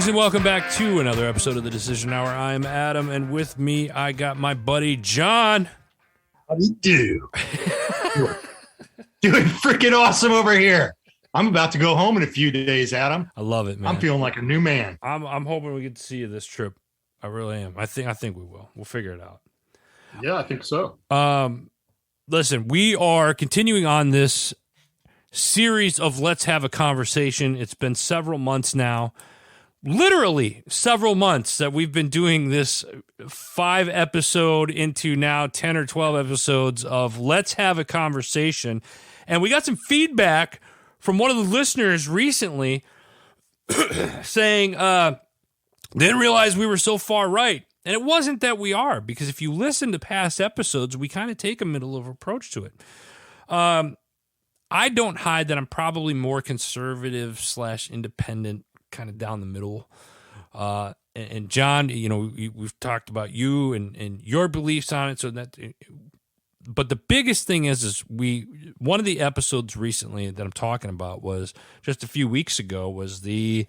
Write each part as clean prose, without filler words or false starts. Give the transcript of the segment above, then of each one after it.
Greetings and welcome back to another episode of the Decision Hour. I'm Adam, and with me, I got my buddy John. How do you do? Doing freaking awesome over here. I'm about to go home in a few days, Adam. I love it, man. I'm feeling like a new man. I'm hoping we get to see you this trip. I really am. I think we will. We'll figure it out. Yeah, I think so. Listen, we are continuing on this series of Let's Have a Conversation. It's been several months now. Literally several months that we've been doing this 5 episode into now 10 or 12 episodes of Let's Have a Conversation. And we got some feedback from one of the listeners recently saying, didn't realize we were so far right. And it wasn't that we are, because if you listen to past episodes, we kind of take a middle of approach to it. I don't hide that I'm probably more conservative / independent, kind of down the middle. And John, we've talked about you and your beliefs on it. So that, but the biggest thing is one of the episodes recently that I'm talking about was just a few weeks ago was the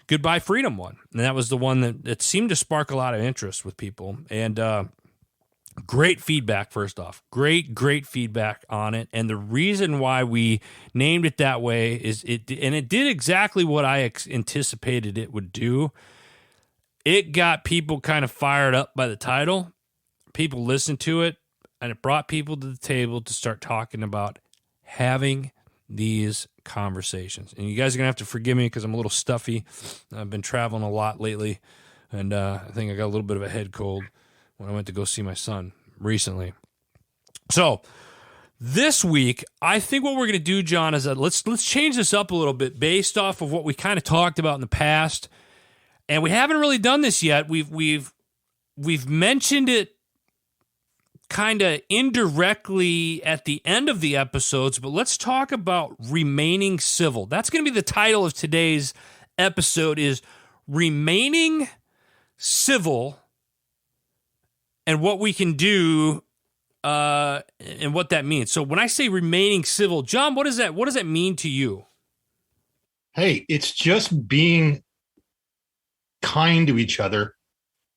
Goodbye Freedom one. And that was the one that seemed to spark a lot of interest with people. And, great feedback, first off. Great feedback on it. And the reason why we named it that way is it did exactly what I anticipated it would do. It got people kind of fired up by the title. People listened to it, and it brought people to the table to start talking about having these conversations. And you guys are going to have to forgive me because I'm a little stuffy. I've been traveling a lot lately, and I think I got a little bit of a head cold when I went to go see my son recently. So this week, I think what we're going to do, John, is that let's change this up a little bit based off of what we kind of talked about in the past. And we haven't really done this yet. We've mentioned it kind of indirectly at the end of the episodes, but let's talk about remaining civil. That's going to be the title of today's episode, is Remaining Civil, and what we can do, and what that means. So when I say remaining civil, John, what does that mean to you? Hey, it's just being kind to each other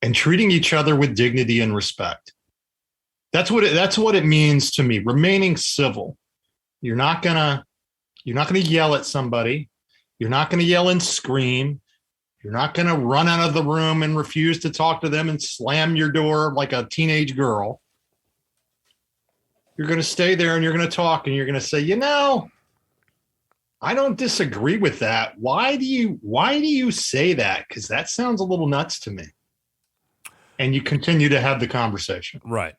and treating each other with dignity and respect. That's what it means to me. Remaining civil. You're not gonna yell at somebody. You're not gonna yell and scream. You're not going to run out of the room and refuse to talk to them and slam your door like a teenage girl. You're going to stay there and you're going to talk and you're going to say, I don't disagree with that. Why do you say that? Because that sounds a little nuts to me. And you continue to have the conversation. Right.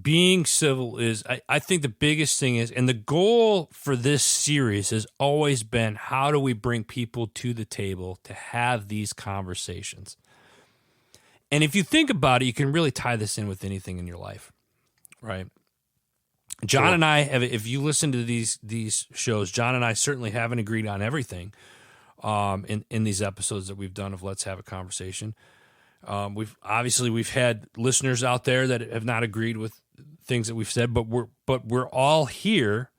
Being civil is, I think the biggest thing is, and the goal for this series has always been, how do we bring people to the table to have these conversations? And if you think about it, you can really tie this in with anything in your life, right? John and I have, if you listen to these shows, John and I certainly haven't agreed on everything in these episodes that we've done of Let's Have a Conversation. We've had listeners out there that have not agreed with things that we've said, but we're all here,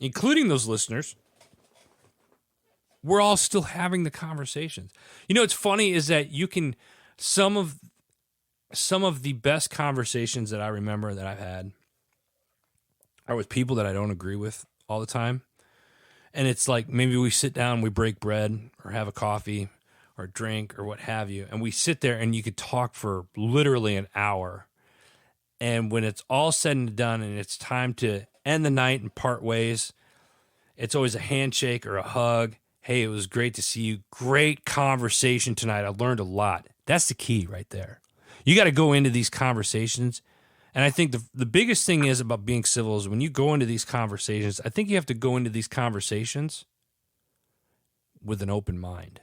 including those listeners. We're all still having the conversations. What's funny is that you can, some of the best conversations that I remember that I've had are with people that I don't agree with all the time. And it's like, maybe we sit down, we break bread or have a coffee or drink or what have you, and we sit there and you could talk for literally an hour. And when it's all said and done and it's time to end the night and part ways, it's always a handshake or a hug. Hey, it was great to see you. Great conversation tonight. I learned a lot. That's the key right there. You got to go into these conversations. And I think the biggest thing is about being civil is when you go into these conversations, I think you have to go into these conversations with an open mind.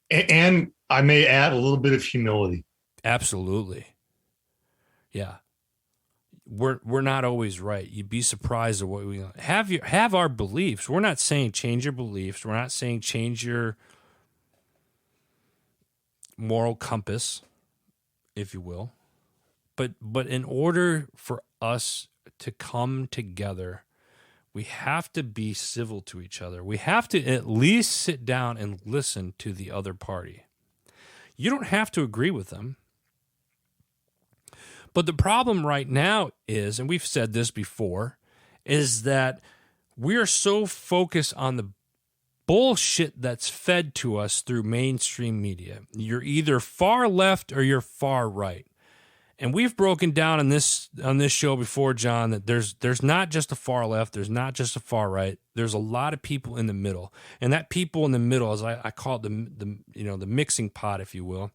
And I may add a little bit of humility. Absolutely. Yeah. We're not always right. You'd be surprised at what we have our beliefs. We're not saying change your beliefs. We're not saying change your moral compass, if you will. But in order for us to come together We have to be civil to each other. We have to at least sit down and listen to the other party. You don't have to agree with them. But the problem right now is, and we've said this before, is that we're so focused on the bullshit that's fed to us through mainstream media. You're either far left or you're far right. And we've broken down on this show before, John, that there's not just a far left, there's not just a far right. There's a lot of people in the middle, and that people in the middle, as I call it, the mixing pot, if you will.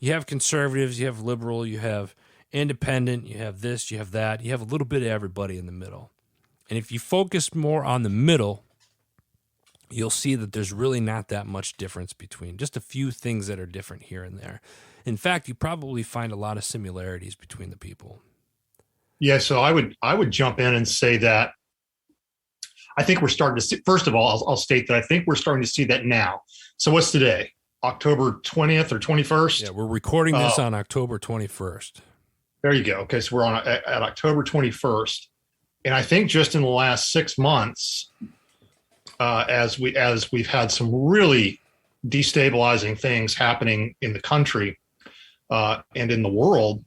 You have conservatives, you have liberal, you have independent, you have this, you have that. You have a little bit of everybody in the middle. And if you focus more on the middle, you'll see that there's really not that much difference between just a few things that are different here and there. In fact, you probably find a lot of similarities between the people. Yeah, so I would jump in and say that I think we're starting to see, first of all, I'll state that I think we're starting to see that now. So what's today? October 20th or 21st? Yeah, we're recording this on October 21st. There you go. Okay, so we're on at October 21st. And I think just in the last 6 months, as we've had some really destabilizing things happening in the country and in the world,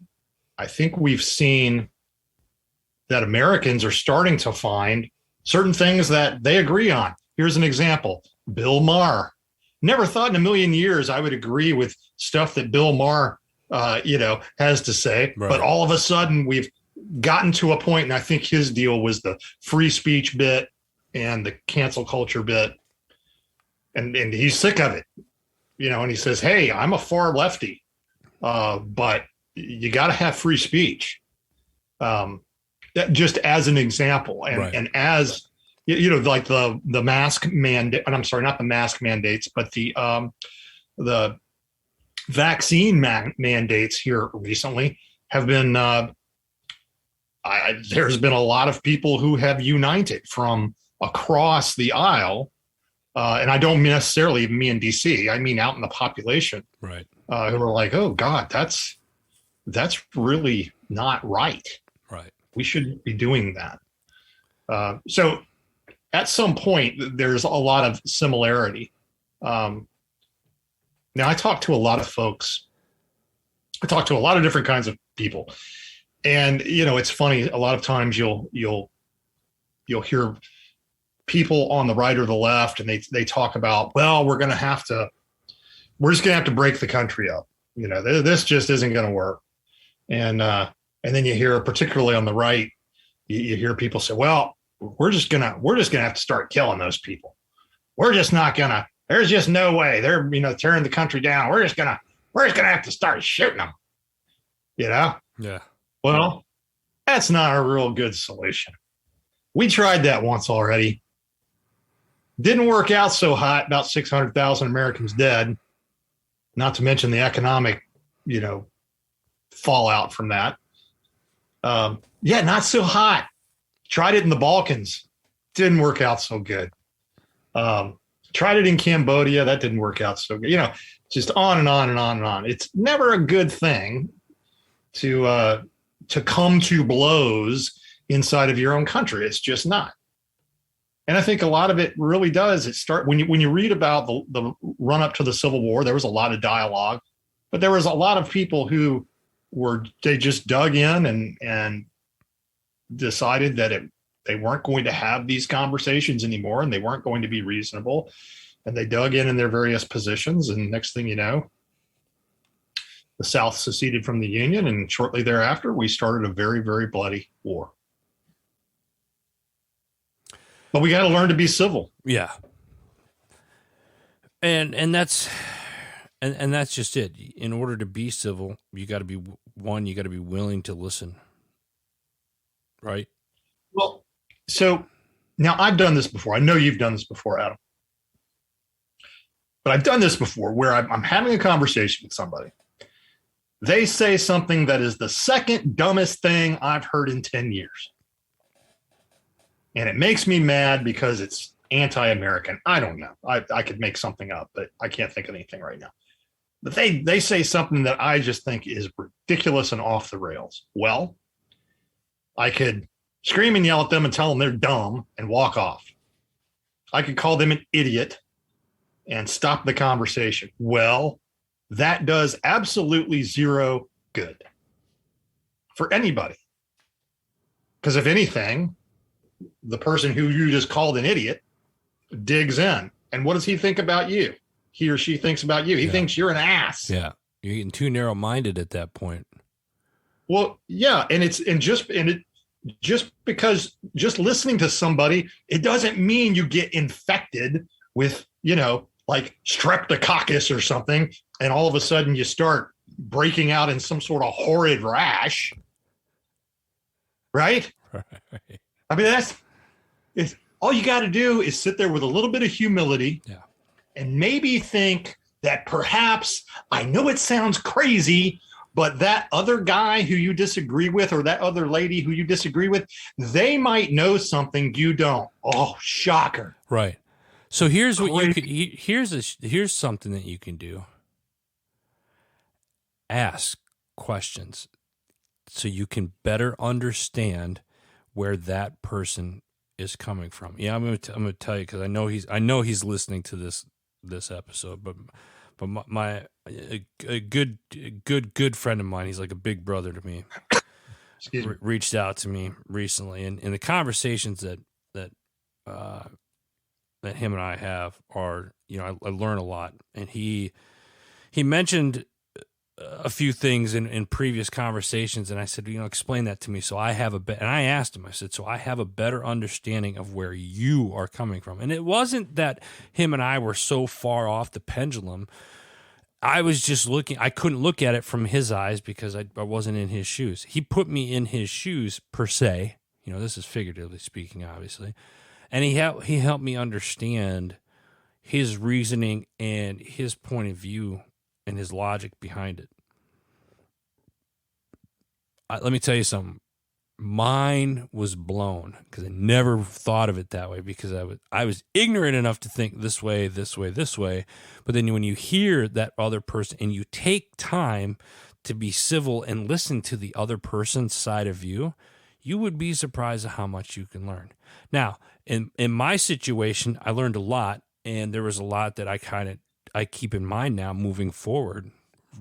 I think we've seen that Americans are starting to find certain things that they agree on. Here's an example. Bill Maher. Never thought in a million years I would agree with stuff that Bill Maher has to say. Right. But all of a sudden we've gotten to a point, and I think his deal was the free speech bit and the cancel culture bit. And he's sick of it, and he says, hey, I'm a far lefty, but you got to have free speech. That just as an example. And, right. And as, like the mask mandate, I'm sorry, not the mask mandates, but the vaccine mandates here recently have been, there's been a lot of people who have united from across the aisle. And I don't necessarily mean in DC, I mean out in the population, right? Who are like, oh God, that's really not right. Right. We shouldn't be doing that. So at some point, there's a lot of similarity. Now I talk to a lot of folks. I talk to a lot of different kinds of people, and it's funny. A lot of times you'll hear people on the right or the left, and they talk about, well, we're just gonna have to break the country up. This just isn't going to work. And then you hear, particularly on the right, you hear people say, well, we're just gonna have to start killing those people. We're just not gonna. There's just no way. They're tearing the country down. We're just gonna have to start shooting them. Yeah. Well, that's not a real good solution. We tried that once already. Didn't work out so hot. About 600,000 Americans dead. Not to mention the economic, fallout from that. Not so hot. Tried it in the Balkans. Didn't work out so good. Tried it in Cambodia. That didn't work out so good. Just on and on and on and on. It's never a good thing to come to blows inside of your own country. It's just not. And I think a lot of it really does. When you read about the run up to the Civil War, there was a lot of dialogue, but there was a lot of people who they just dug in and decided that they weren't going to have these conversations anymore, and they weren't going to be reasonable, and they dug in their various positions. And next thing you know, the South seceded from the Union, and shortly thereafter, we started a very, very bloody war. But we got to learn to be civil. Yeah. And that's just it. In order to be civil, you got to be willing to listen. Right? Well, so now I've done this before. I know you've done this before, Adam. But I've done this before where I'm having a conversation with somebody. They say something that is the second dumbest thing I've heard in 10 years. And it makes me mad because it's anti-American. I don't know. I could make something up, but I can't think of anything right now. But they say something that I just think is ridiculous and off the rails. Well, I could scream and yell at them and tell them they're dumb and walk off. I could call them an idiot and stop the conversation. Well, that does absolutely zero good for anybody. Because if anything, the person who you just called an idiot digs in. And what does he think about you? He or she thinks about you. He thinks you're an ass. Yeah. You're getting too narrow-minded at that point. Well, yeah. And just because just listening to somebody, it doesn't mean you get infected with, like streptococcus or something. And all of a sudden you start breaking out in some sort of horrid rash. Right? I mean, it's all you got to do is sit there with a little bit of humility and maybe think that perhaps, I know it sounds crazy, but that other guy who you disagree with or that other lady who you disagree with, they might know something you don't. Oh, shocker. Right. So here's what you could, here's something that you can do. Ask questions so you can better understand where that person is coming from. Yeah, I'm going to tell you because I know he's listening to this episode, but a good friend of mine, he's like a big brother to me. Reached out to me recently, and in the conversations that him and I have are, I learn a lot, and he mentioned a few things in previous conversations, and I said, explain that to me. So I have and I asked him, I said, so I have a better understanding of where you are coming from. And it wasn't that him and I were so far off the pendulum. I was just I couldn't look at it from his eyes because I wasn't in his shoes. He put me in his shoes per se. This is figuratively speaking, obviously. And he helped me understand his reasoning and his point of view and his logic behind it. Let me tell you something. Mine was blown because I never thought of it that way because I was ignorant enough to think this way. But then when you hear that other person and you take time to be civil and listen to the other person's side of you, you would be surprised at how much you can learn. Now, in my situation, I learned a lot, and there was a lot that I keep in mind now moving forward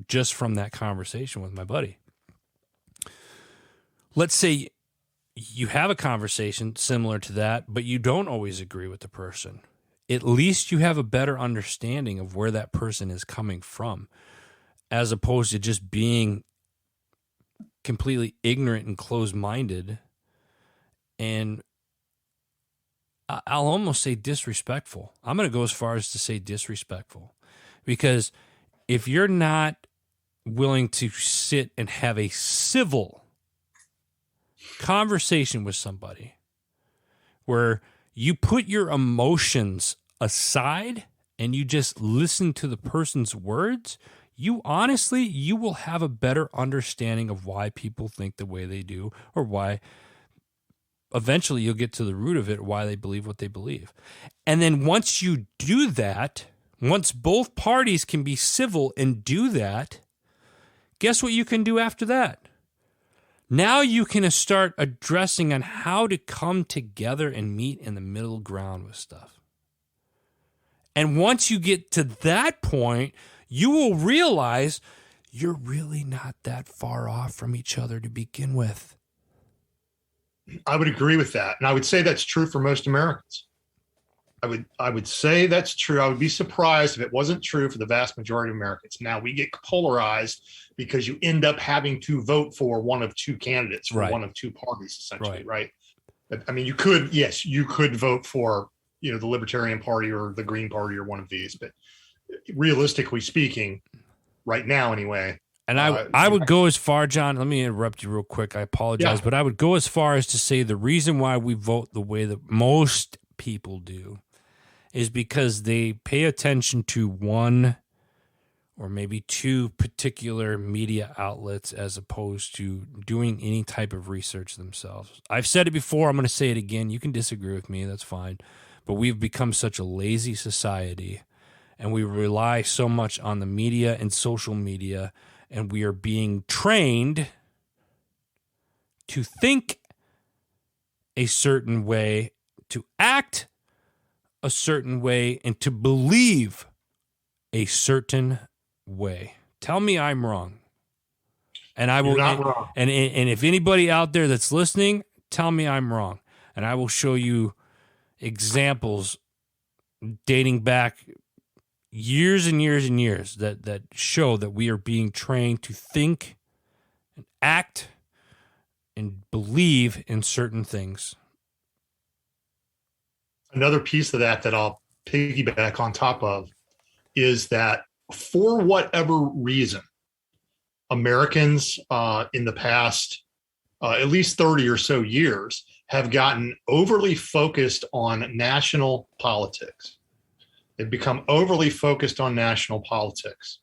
just from that conversation with my buddy. Let's say you have a conversation similar to that, but you don't always agree with the person. At least you have a better understanding of where that person is coming from, as opposed to just being completely ignorant and closed-minded, and I'll almost say disrespectful. I'm going to go as far as to say disrespectful, because if you're not willing to sit and have a civil conversation with somebody where you put your emotions aside and you just listen to the person's words, you will have a better understanding of why people think the way they do, or why eventually you'll get to the root of it, why they believe what they believe. And then once you do that, once both parties can be civil and do that, guess what you can do after that? Now you can start addressing on how to come together and meet in the middle ground with stuff. And once you get to that point, you will realize you're really not that far off from each other to begin with. I would agree with that. And I would say that's true for most Americans. I would say that's true. I would be surprised if it wasn't true for the vast majority of Americans. Now, we get polarized because you end up having to vote for one of two candidates, for one of two parties, essentially, right? I mean, you could vote for, the Libertarian Party or the Green Party or one of these, but realistically speaking, right now anyway. And I would go as far, John, let me interrupt you real quick. I apologize, but I would go as far as to say the reason why we vote the way that most people do is because they pay attention to one or maybe two particular media outlets as opposed to doing any type of research themselves. I've said it before. I'm going to say it again. You can disagree with me. That's fine. But we've become such a lazy society, and we rely so much on the media and social media, and we are being trained to think a certain way, to act a certain way, and to believe a certain way. Tell me I'm wrong. And I will. You're not wrong. And if anybody out there that's listening, tell me I'm wrong. And I will show you examples dating back years and years and years that show that we are being trained to think and act and believe in certain things. Another piece of that I'll piggyback on top of is that for whatever reason, Americans in the past at least 30 or so years have gotten overly focused on national politics. They've become overly focused on national politics,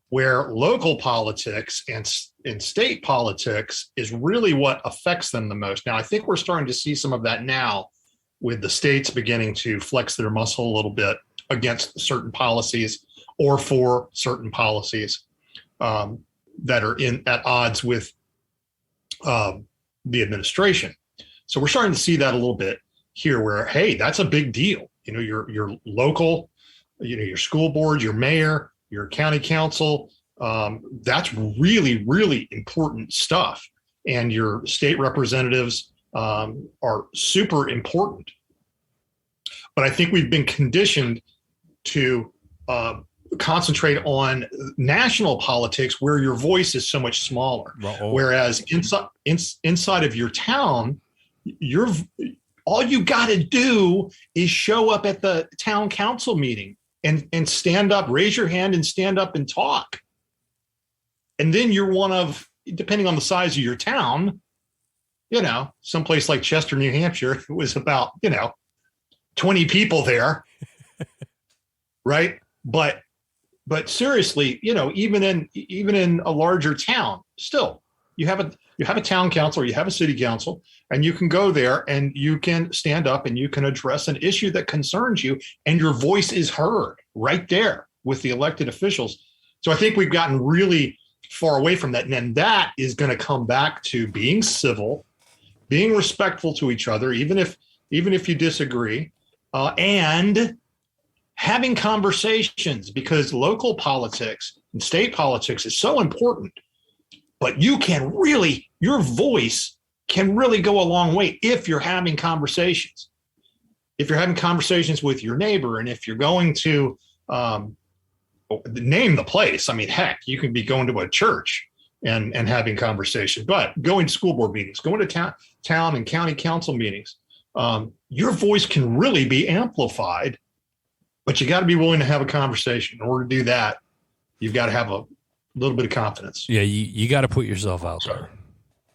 where local politics and state politics is really what affects them the most. Now, I think we're starting to see some of that now with the states beginning to flex their muscle a little bit against certain policies or for certain policies that are at odds with the administration. So we're starting to see that a little bit here where, hey, that's a big deal. Your local, your school board, your mayor, your county council, that's really, really important stuff. And your state representatives are super important. But I think we've been conditioned to concentrate on national politics where your voice is so much smaller. Whereas inside of your town, all you got to do is show up at the town council meeting and stand up, raise your hand and stand up and talk. And then you're one of, depending on the size of your town, someplace like Chester, New Hampshire, it was about, 20 people there. Right. But seriously, even in a larger town, still you have a town council or you have a city council, and you can go there and you can stand up and you can address an issue that concerns you, and your voice is heard right there with the elected officials. So I think we've gotten really far away from that. And then that is going to come back to being civil, being respectful to each other, even if you disagree, and having conversations, because local politics and state politics is so important. But your voice can really go a long way if you're having conversations. If you're having conversations with your neighbor, and if you're going to name the place, I mean, heck, you can be going to a church and having conversation, but going to school board meetings, going to town and county council meetings, your voice can really be amplified. But you got to be willing to have a conversation. In order to do that, you've got to have a little bit of confidence. Yeah, you got to put yourself out there.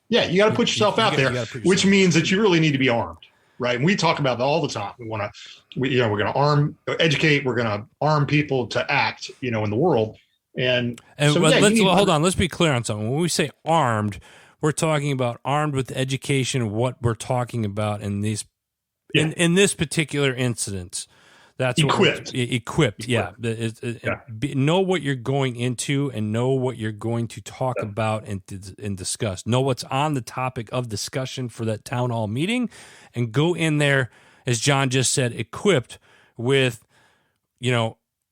Yeah, you got to put yourself out there, which means that you really need to be armed, right? And we talk about that all the time. We're going to educate. We're going to arm people to act, in the world. And hold on. Let's be clear on something. When we say armed, we're talking about armed with education. What we're talking about in these, in this particular incident. That's equipped. Equipped. Yeah. Know what you're going into and know what you're going to talk about and discuss. Know what's on the topic of discussion for that town hall meeting, and go in there, as John just said, equipped with,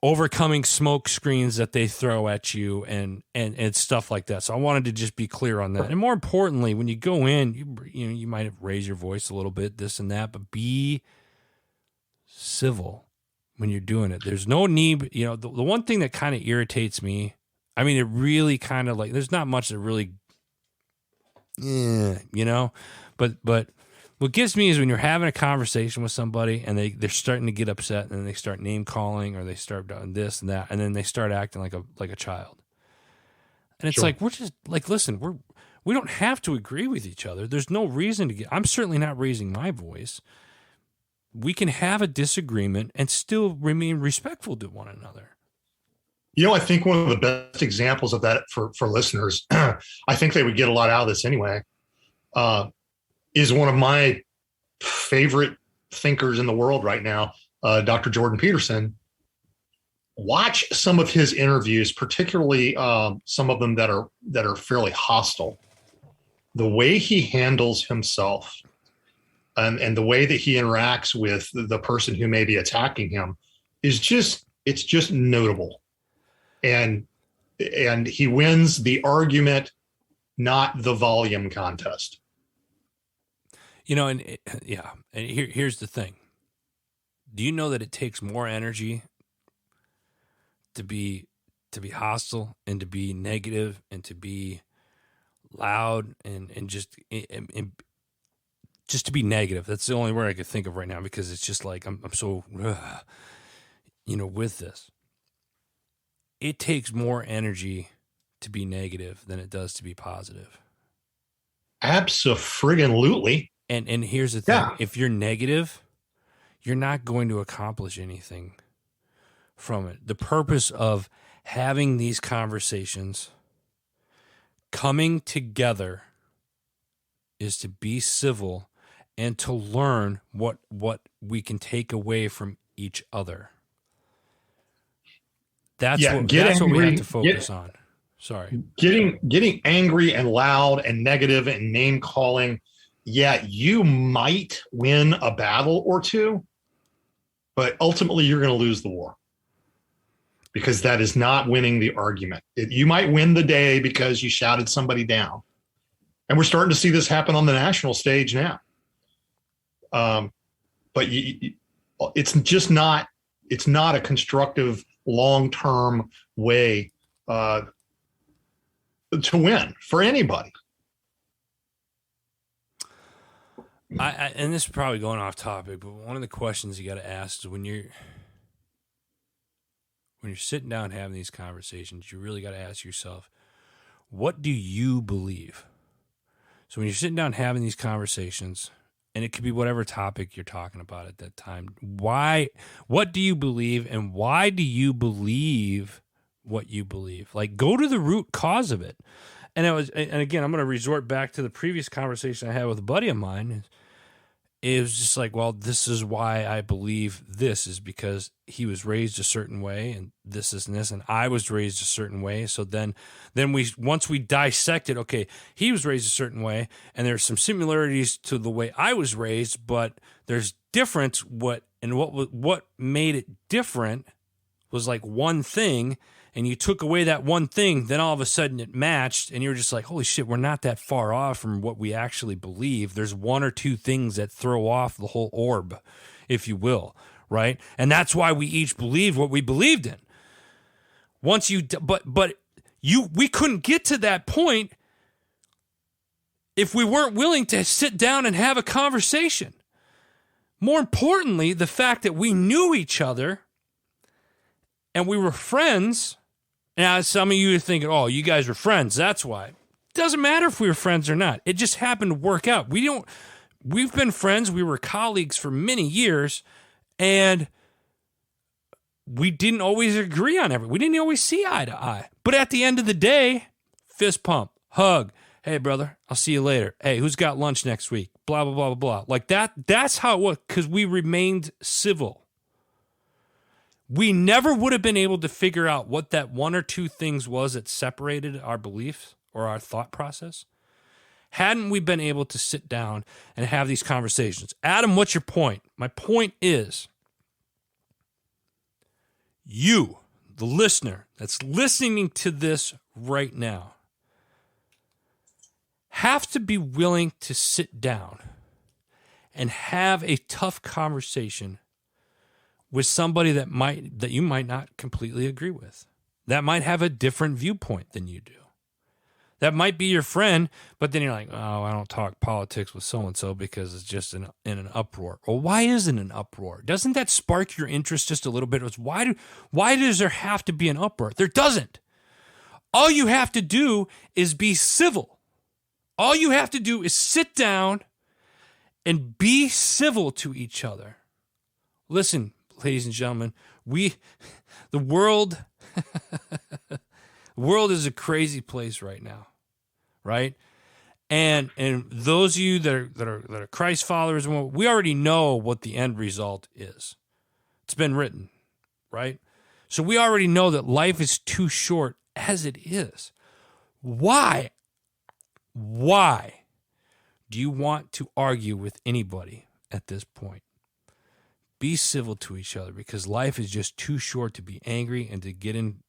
overcoming smoke screens that they throw at you and stuff like that. So I wanted to just be clear on that. And more importantly, when you go in, you might have raised your voice a little bit, this and that, but be civil when you're doing it. There's no need, the one thing that kind of irritates me, I mean, it really kind of there's not much that really, but what gets me is when you're having a conversation with somebody and they're starting to get upset, and then they start name calling, or they start doing this and that, and then they start acting like a child. And it's we're just listen, we don't have to agree with each other. There's no reason to I'm certainly not raising my voice. We can have a disagreement and still remain respectful to one another. I think one of the best examples of that for listeners, I think they would get a lot out of this anyway, is one of my favorite thinkers in the world right now, Dr. Jordan Peterson. Watch some of his interviews, particularly some of them that are fairly hostile. The way he handles himself and the way that he interacts with the person who may be attacking him is it's just notable. And he wins the argument, not the volume contest. And here's the thing. Do you know that it takes more energy to be hostile and to be negative and to be loud and just to be negative? That's the only word I could think of right now, because it's just like I'm so with this. It takes more energy to be negative than it does to be positive. Abso-friggin-lutely. And here's the thing. If you're negative, you're not going to accomplish anything from it. The purpose of having these conversations, coming together, is to be civil and to learn what we can take away from each other. That's what we have to focus on. Sorry. Getting angry and loud and negative and name calling. Yeah, you might win a battle or two, but ultimately you're going to lose the war, because that is not winning the argument. You might win the day because you shouted somebody down. And we're starting to see this happen on the national stage now. But it's just not, it's not a constructive long-term way to win for anybody. And this is probably going off topic, but one of the questions you got to ask is when you're sitting down having these conversations, you really got to ask yourself, what do you believe? So when you're sitting down having these conversations, and it could be whatever topic you're talking about at that time, what do you believe, and why do you believe what you believe? Like, go to the root cause of it. And again, I'm going to resort back to the previous conversation I had with a buddy of mine. It was just like, well, this is why I believe this, is because he was raised a certain way, and this, and I was raised a certain way. So then once we dissected, okay, he was raised a certain way, and there's some similarities to the way I was raised, but there's difference. What made it different was like one thing. And you took away that one thing, then all of a sudden it matched, and you were just like, holy shit, we're not that far off from what we actually believe. There's one or two things that throw off the whole orb, if you will, right? And that's why we each believed what we believed in. We couldn't get to that point if we weren't willing to sit down and have a conversation. More importantly, the fact that we knew each other and we were friends. Now, some of you are thinking, oh, you guys were friends, that's why. It doesn't matter if we were friends or not. It just happened to work out. We've been friends. We were colleagues for many years, and we didn't always agree on everything. We didn't always see eye to eye. But at the end of the day, fist pump, hug. Hey, brother, I'll see you later. Hey, who's got lunch next week? Blah, blah, blah, blah, blah. Like that's how it was, because we remained civil. We never would have been able to figure out what that one or two things was that separated our beliefs or our thought process hadn't we been able to sit down and have these conversations. Adam, what's your point? My point is, you, the listener that's listening to this right now, have to be willing to sit down and have a tough conversation with somebody that you might not completely agree with, that might have a different viewpoint than you do. That might be your friend, but then you're like, oh, I don't talk politics with so-and-so because it's just in an uproar. Well, why isn't an uproar? Doesn't that spark your interest just a little bit? Why does there have to be an uproar? There doesn't. All you have to do is be civil. All you have to do is sit down and be civil to each other. Listen, ladies and gentlemen, the world is a crazy place right now, right? And those of you that are Christ followers, we already know what the end result is. It's been written, right? So we already know that life is too short as it is. Why do you want to argue with anybody at this point. Be civil to each other, because life is just too short to be angry and to get in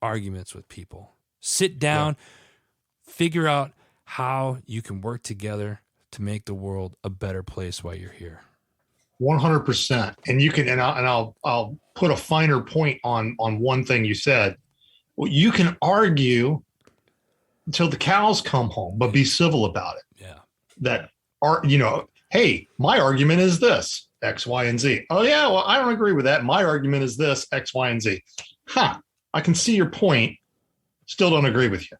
arguments with people. Sit down, figure out how you can work together to make the world a better place while you're here. 100%. And you can, and I'll put a finer point on one thing you said. Well, you can argue until the cows come home, but be civil about it. Yeah. That are, hey, my argument is this, X, Y, and Z. Oh yeah, well, I don't agree with that. My argument is this, X, Y, and Z. I can see your point. Still don't agree with you.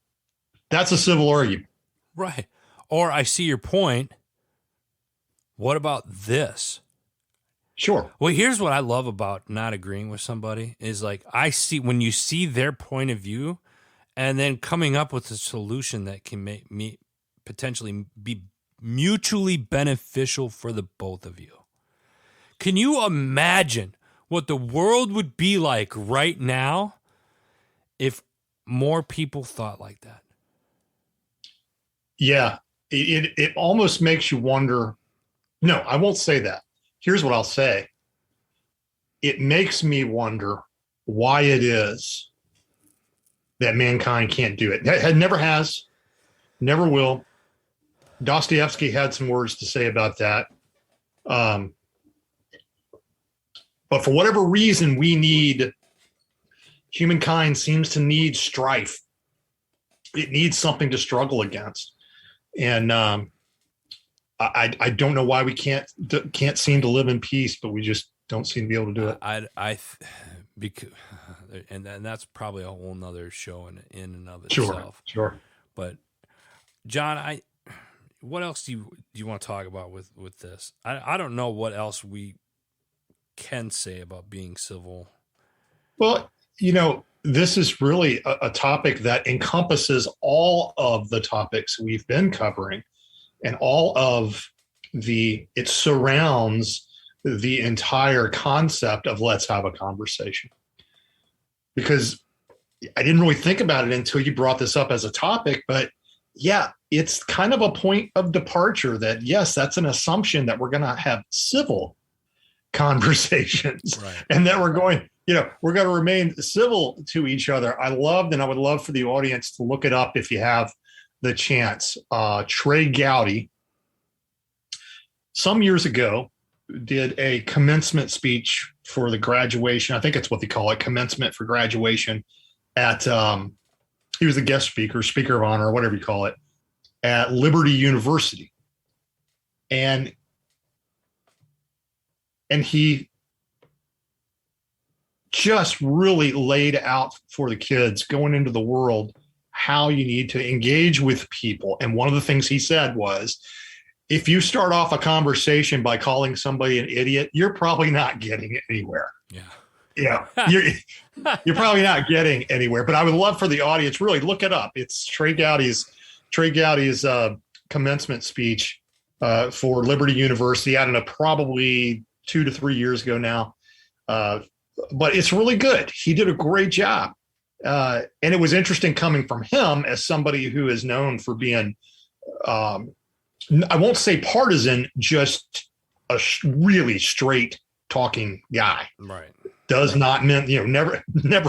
That's a civil argument. Right. Or I see your point. What about this? Sure. Well, here's what I love about not agreeing with somebody is like, I see when you see their point of view and then coming up with a solution that can make me potentially be mutually beneficial for the both of you. Can you imagine what the world would be like right now if more people thought like that? Yeah. It almost makes you wonder. No, I won't say that. Here's what I'll say. It makes me wonder why it is that mankind can't do it. It never has, never will. Dostoevsky had some words to say about that. But for whatever reason, humankind seems to need strife. It needs something to struggle against. And I don't know why we can't seem to live in peace, but we just don't seem to be able to do it. Because, and that's probably a whole nother show in and of itself. Sure. But John, what else do you want to talk about with this? I don't know what else we can say about being civil. Well, this is really a topic that encompasses all of the topics we've been covering, and all of it surrounds the entire concept of let's have a conversation. Because I didn't really think about it until you brought this up as a topic, but yeah, it's kind of a point of departure that, yes, that's an assumption that we're going to have civil conversations, right, and that we're going to remain civil to each other. I would love for the audience to look it up if you have the chance. Trey Gowdy, some years ago, did a commencement speech for the graduation. I think it's what they call it, commencement for graduation at, he was a guest speaker of honor, or whatever you call it, at Liberty University. And he just really laid out for the kids going into the world how you need to engage with people. And one of the things he said was, if you start off a conversation by calling somebody an idiot, you're probably not getting anywhere. Yeah. You're probably not getting anywhere. But I would love for the audience, really look it up. It's Trey Gowdy's commencement speech for Liberty University. I don't know, probably 2 to 3 years ago now. But it's really good. He did a great job. And it was interesting coming from him as somebody who is known for being, I won't say partisan, just a really straight talking guy. Right. Does not never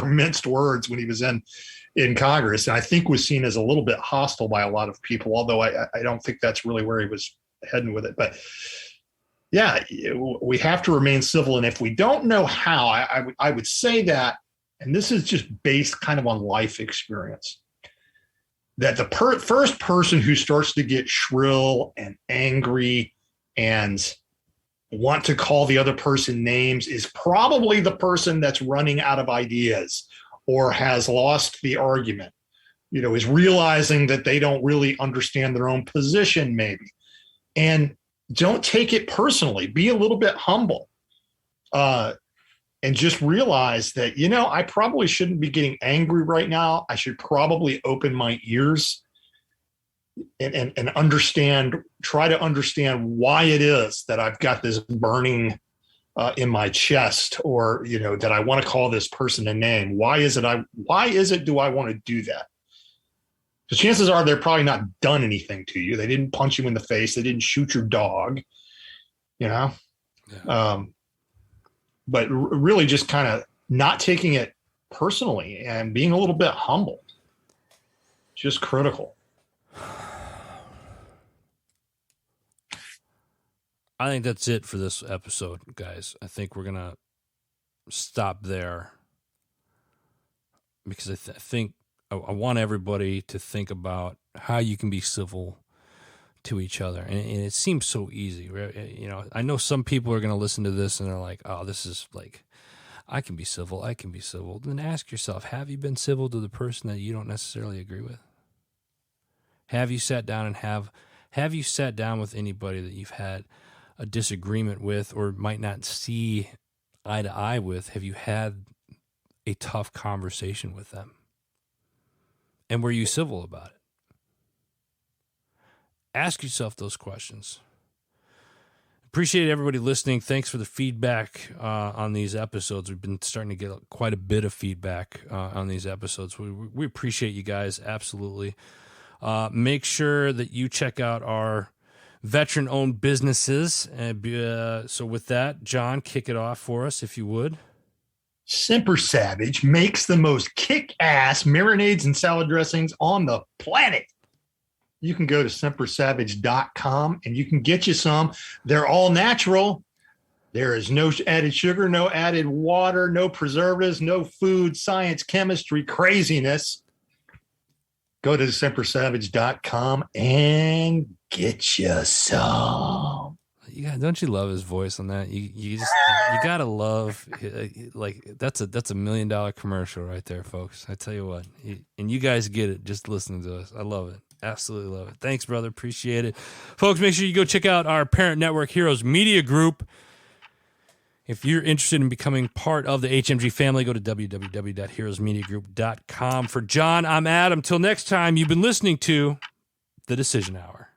minced words when he was in Congress. And I think was seen as a little bit hostile by a lot of people, although I don't think that's really where he was heading with it. But yeah, we have to remain civil. And if we don't know how, I would say that, and this is just based kind of on life experience, that the first person who starts to get shrill and angry and want to call the other person names is probably the person that's running out of ideas or has lost the argument, is realizing that they don't really understand their own position maybe. And don't take it personally. Be a little bit humble. And just realize that, I probably shouldn't be getting angry right now. I should probably open my ears and try to understand why it is that I've got this burning in my chest, or, that I want to call this person a name. Why is it do I want to do that? So chances are they're probably not done anything to you. They didn't punch you in the face. They didn't shoot your dog, you know? Yeah. But really just kind of not taking it personally and being a little bit humble. Just critical. I think that's it for this episode, guys. I think we're going to stop there because I think I want everybody to think about how you can be civil to each other. And it seems so easy, right? You know, I know some people are going to listen to this and they're like, oh, this is like, I can be civil. Then ask yourself, have you been civil to the person that you don't necessarily agree with? Have you sat down and have you sat down with anybody that you've had a disagreement with or might not see eye to eye with? Have you had a tough conversation with them? And were you civil about it? Ask yourself those questions. Appreciate everybody listening. Thanks for the feedback on these episodes. We've been starting to get quite a bit of feedback on these episodes. We appreciate you guys, absolutely. Make sure that you check out our veteran-owned businesses. So with that, John, kick it off for us, if you would. Semper Savage makes the most kick-ass marinades and salad dressings on the planet. You can go to sempersavage.com and you can get you some. They're all natural. There is no added sugar, no added water, no preservatives, no food, science, chemistry, craziness. Go to sempersavage.com and get you some. Don't you love his voice on that? You gotta love, like that's a $1 million commercial right there, folks. I tell you what, and you guys get it just listening to us. I love it. Absolutely love it. Thanks, brother. Appreciate it. Folks, make sure you go check out our parent network, Heroes Media Group. If you're interested in becoming part of the HMG family, go to www.heroesmediagroup.com. For John, I'm Adam. Till next time, you've been listening to The Decision Hour.